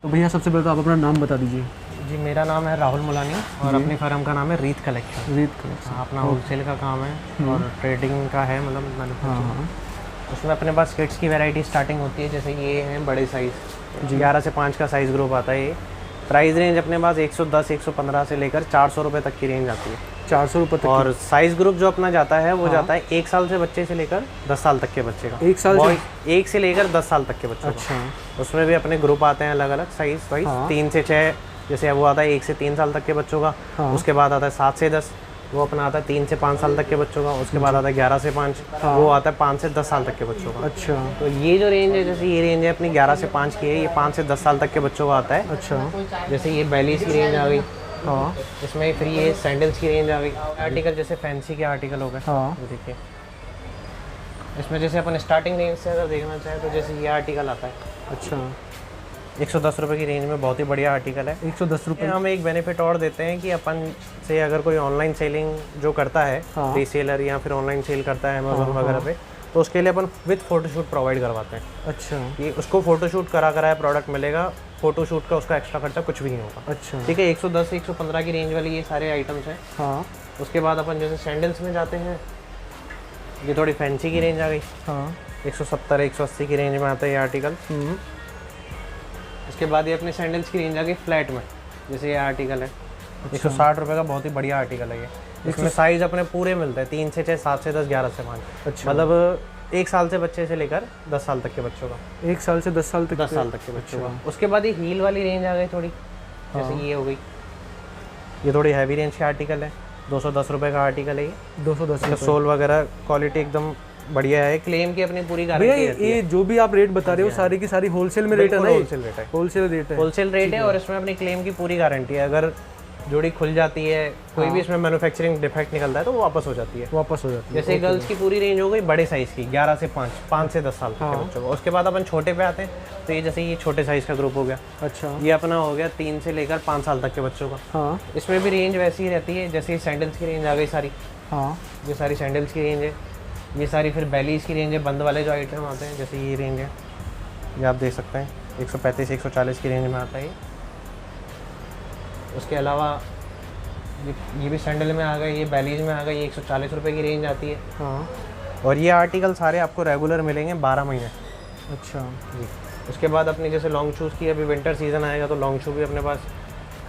तो भैया सबसे पहले तो आप अपना नाम बता दीजिए। जी, मेरा नाम है राहुल मुलानी और अपनी फर्म का नाम है रीत कलेक्शन। रीत कलेक्शन। हाँ, अपना होलसेल का काम है और ट्रेडिंग का है, मतलब मैन्युफैक्चरिंग। उसमें अपने पास किट्स की वैरायटी स्टार्टिंग होती है, जैसे ये हैं बड़े साइज़ 11 से 5 का साइज़ ग्रुप आता है। ये प्राइस रेंज अपने पास 110 115 से लेकर 400 रुपये तक की रेंज आती है। 400 रुपये तक। और साइज़ ग्रुप जो अपना जाता है वो जाता है 1 साल से बच्चे से लेकर 10 साल तक के बच्चे का। 1 साल से 1 से लेकर 10 साल तक के बच्चों का। अच्छा। उसमें भी अपने ग्रुप आते हैं अलग अलग साइज़ वाइज। 3 से 6 जैसे वो आता है 1 से 3 साल तक के बच्चों का। उसके बाद आता है 7 से 10, वो अपना आता है 3 से 5 साल तक के बच्चों का। उसके बाद आता है 11 से 5, वो आता है 5 से 10 साल तक के बच्चों का। अच्छा। तो ये जो रेंज है, जैसे ये रेंज है अपनी 11 से 5 की है, ये 5 से 10 साल तक के बच्चों का आता है। अच्छा। जैसे ये बैलीज की रेंज आ गई। हाँ। इसमें फ्री है सैंडल्स की रेंज आ गई। आर्टिकल जैसे फैंसी के आर्टिकल हो गए। हाँ। देखिए इसमें जैसे अपन स्टार्टिंग रेंज से अगर देखना चाहें तो जैसे ये आर्टिकल आता है। अच्छा। 110 रुपये की रेंज में बहुत ही बढ़िया आर्टिकल है। 110 रुपये। हम एक बेनिफिट और देते हैं कि अपन से अगर कोई ऑनलाइन सेलिंग जो करता है, रीसेलर या फिर ऑनलाइन सेल करता है अमेजोन वगैरह पे, तो उसके लिए अपन विद फोटोशूट प्रोवाइड करवाते हैं। अच्छा। ये उसको फोटोशूट कराया प्रोडक्ट मिलेगा, फोटोशूट का उसका एक्स्ट्रा खर्चा कुछ भी नहीं होगा। अच्छा। ठीक है। 110 से 115 की रेंज वाली ये सारे आइटम्स हैं। हाँ। उसके बाद अपन जैसे सैंडल्स में जाते हैं, ये थोड़ी फैंसी की रेंज आ गई। हाँ। 170 180 की रेंज में आता है ये आर्टिकल। उसके बाद ये अपने सैंडल्स की रेंज आ गई फ्लैट में, जैसे ये आर्टिकल है। 160 रुपये का बहुत ही बढ़िया आर्टिकल है ये। इसमें साइज़ अपने पूरे मिलते हैं 3 से 6 7 से 10 11 से 5। अच्छा। मतलब 1 साल से बच्चे से लेकर 10 साल तक के बच्चों का। 1 साल से 10 साल तक। 10 साल तक के बच्चों का। उसके बाद ये हील वाली रेंज आ गई थोड़ी, जैसे ये हो गई। ये थोड़ी हैवी रेंज के आर्टिकल है। 210 रुपये का आर्टिकल है ये। 210। सोल वगैरह क्वालिटी एकदम बढ़िया है। क्लेम की अपनी पूरी गारंटी रहती है। ये जो भी आप रेट बता रहे हो सारी की सारी होलसेल में रेट है ना? होलसेल रेट है। होलसेल रेट है। होलसेल रेट है और इसमें अपनी क्लेम की पूरी गारंटी है। अगर जोड़ी खुल जाती है, कोई भी इसमें मैन्युफैक्चरिंग डिफेक्ट निकलता है तो वो वापस हो जाती है। वापस हो जाती है। जैसे गर्ल्स की पूरी रेंज हो गई बड़े साइज़ की 11 से 5, 5 से 10 साल तक के बच्चों को। उसके बाद अपन छोटे पे आते हैं, तो ये जैसे ये छोटे साइज़ का ग्रुप हो गया। अच्छा। ये अपना हो गया 3 से लेकर 5 साल तक के बच्चों का। हाँ। इसमें भी रेंज वैसी ही रहती है, जैसे सैंडल्स की रेंज आ गई सारी। हाँ। ये सारी सैंडल्स की रेंज है। ये सारी फिर बैलीज की रेंज है, बंद वाले जो आइटम आते हैं, जैसे ये रेंज है, ये आप देख सकते हैं 135 140 की रेंज में आता है ये। उसके अलावा ये भी सैंडल में आ गए, ये बैलीज में आ गए, ये 140 रुपये की रेंज आती है। हाँ। और ये आर्टिकल सारे आपको रेगुलर मिलेंगे 12 महीने। अच्छा जी। उसके बाद अपनी जैसे लॉन्ग शूज़ की अभी विंटर सीज़न आएगा तो लॉन्ग शू भी अपने पास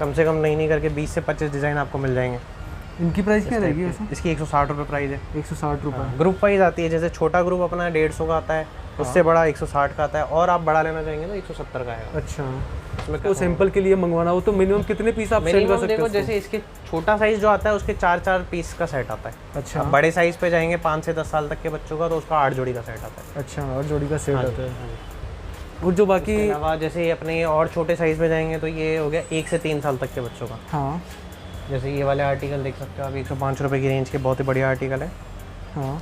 कम से कम नहीं करके 20 से 25 डिज़ाइन आपको मिल जाएंगे। इनकी प्राइस क्या रहेगी वैसे? इसकी 160 रुपये प्राइस है। 160 रुपये। ग्रुप वाइज आती है, जैसे छोटा ग्रुप अपना 150 का आता है, उससे बड़ा 160 का आता है, और आप बड़ा लेना चाहेंगे तो 170 का आएगा। अच्छा। उसमें तो सैंपल के लिए मंगवाना हो तो मिनिमम कितने पीस आप सेल कर सकते देखो हैं? जैसे इसके छोटा साइज़ जो आता है उसके 4 पीस का सेट आता है। अच्छा। अब बड़े साइज़ पे जाएंगे 5 से 10 साल तक के बच्चों का, तो उसका 8 जोड़ी का सेट आता है। अच्छा, और जोड़ी का सेट हाँ आता है। और जो बाकी इसके अलावा जैसे अपने और छोटे साइज़ में जाएंगे तो ये हो गया 1 से 3 साल तक के बच्चों का। हाँ। जैसे ये वाले आर्टिकल देख सकते हो आप, 105 रुपये की रेंज के बहुत ही बढ़िया आर्टिकल है। हाँ।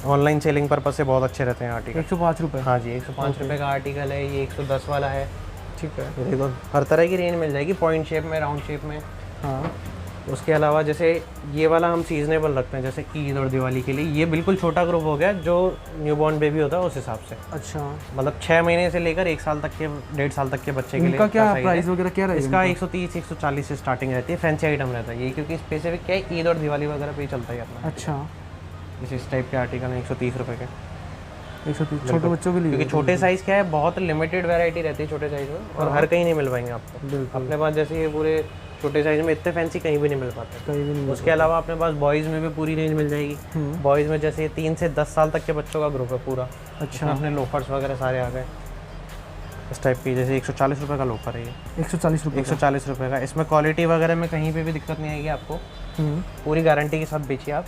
ऑनलाइन सेलिंग पर्पज से बहुत अच्छे रहते हैं आर्टिकल। 105 रुपये। हाँ जी, 105 रुपये का आर्टिकल है। ये 110 वाला है। ठीक है। ये देखो हर तरह की रेंज मिल जाएगी, पॉइंट शेप में, राउंड शेप में। हाँ। उसके अलावा जैसे ये वाला हम सीजनेबल रखते हैं, जैसे ईद और दिवाली के लिए। ये बिल्कुल छोटा ग्रुप हो गया, जो न्यूबॉर्न बेबी होता है उस हिसाब से। अच्छा। मतलब 6 महीने से लेकर 1 साल तक के, 1.5 साल तक के बच्चे के लिए। इनका क्या प्राइस वगैरह क्या रहेगा? इसका 130 140 से स्टार्टिंग रहती है। फैंसी आइटम रहता है ये, क्योंकि स्पेसिफिक क्या है, ईद और दिवाली वगैरह पे ही चलता है अपना। अच्छा। इस टाइप के आर्टिकल हैं 130 रुपये के। 130 छोटे बच्चों के लिए? क्योंकि छोटे साइज़ क्या है, बहुत लिमिटेड वैरायटी रहती है छोटे साइज़ में, और हर कहीं नहीं मिल पाएंगे आपको। अपने पास जैसे ये पूरे छोटे साइज़ में इतने फैंसी कहीं भी नहीं मिल पाते। कहीं भी नहीं। उसके अलावा अपने पास बॉयज़ में भी पूरी रेंज मिल जाएगी। बॉयज़ में जैसे 3 से 10 साल तक के बच्चों का ग्रुप है पूरा। अच्छा। अपने लोफर्स वगैरह सारे आ गए इस टाइप की। जैसे 140 रुपये का लोफर है ये। 140 रुपये। 140 रुपये का। इसमें क्वालिटी वगैरह में कहीं पे भी दिक्कत नहीं आएगी आपको। पूरी गारंटी के साथ बेचिए आप।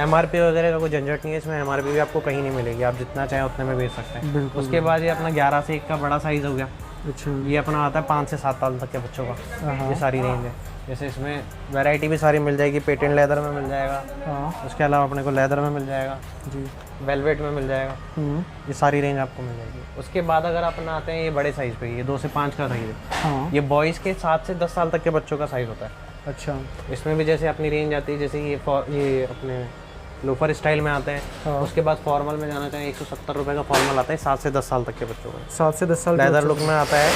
MRP वगैरह का कोई झंझट नहीं है इसमें। MRP भी आपको कहीं नहीं मिलेगी, आप जितना चाहें उतने में बेच सकते हैं। उसके बाद ये अपना 11 से 1 का बड़ा साइज़ हो गया। अच्छा। ये अपना आता है 5 से 7 साल तक के बच्चों का। ये सारी रेंज है। जैसे इसमें वैरायटी भी सारी मिल जाएगी। पेटेंट लेदर में मिल जाएगा। हाँ। उसके अलावा अपने को लेदर में मिल जाएगा जी। वेलवेट में मिल जाएगा। ये सारी रेंज आपको मिल जाएगी। उसके बाद अगर अपना आते हैं ये बड़े साइज़ पे, ये 2 से 5 का साइज़ है। हाँ। ये बॉयज़ के 7 से 10 साल तक के बच्चों का साइज़ होता है। अच्छा। इसमें भी जैसे अपनी रेंज आती है, जैसे ये अपने लोफर स्टाइल में आते हैं। हाँ। उसके बाद फॉर्मल में जाना चाहें 170 रुपये का फॉर्मल आता है 7 से 10 साल तक के बच्चों का। 7 से 10 साल लेदर लुक में आता है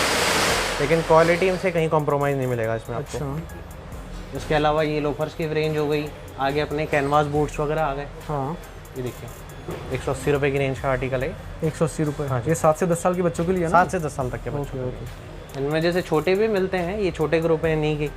लेकिन क्वालिटी से कहीं कॉम्प्रोमाइज़ नहीं मिलेगा इसमें आपको। अच्छा। इसके अलावा ये लोफर्स की रेंज हो गई, आगे अपने कैनवास बूट्स वगैरह आ गए। हाँ, ये देखिए 180 रुपये की रेंज का आर्टिकल है। 180 रुपये। हाँ जी। ये 7 से 10 साल के बच्चों के लिए है ना? 7 से 10 साल तक के बच्चों। Okay okay. इनमें जैसे छोटे भी मिलते हैं, ये छोटे ग्रुप हैं नी के,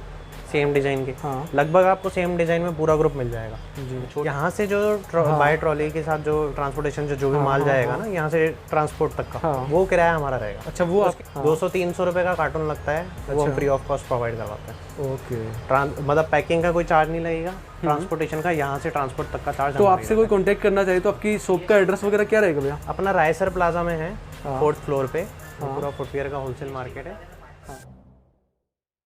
सेम डिज़ाइन के। हाँ लगभग आपको सेम डिज़ाइन में पूरा ग्रुप मिल जाएगा। जी। यहाँ से जो बाय ट्रॉली के साथ जो ट्रांसपोर्टेशन जो भी माल जाएगा ना, यहाँ से ट्रांसपोर्ट तक का, हाँ। वो किराया हमारा रहेगा। अच्छा, वो आप 200-300 रुपये का कार्टून लगता है, वो हम फ्री ऑफ कॉस्ट प्रोवाइड करवाते हैं। ओके। मतलब पैकिंग का कोई चार्ज नहीं लगेगा, ट्रांसपोर्टेशन का यहाँ से ट्रांसपोर्ट तक का चार्ज। तो आपसे कोई कांटेक्ट करना चाहिए तो आपकी शॉप का एड्रेस वगैरह क्या रहेगा भैया? अपना रायसर प्लाजा में है, 4th फ्लोर पे, पूरा फुटवियर का होलसेल मार्केट है।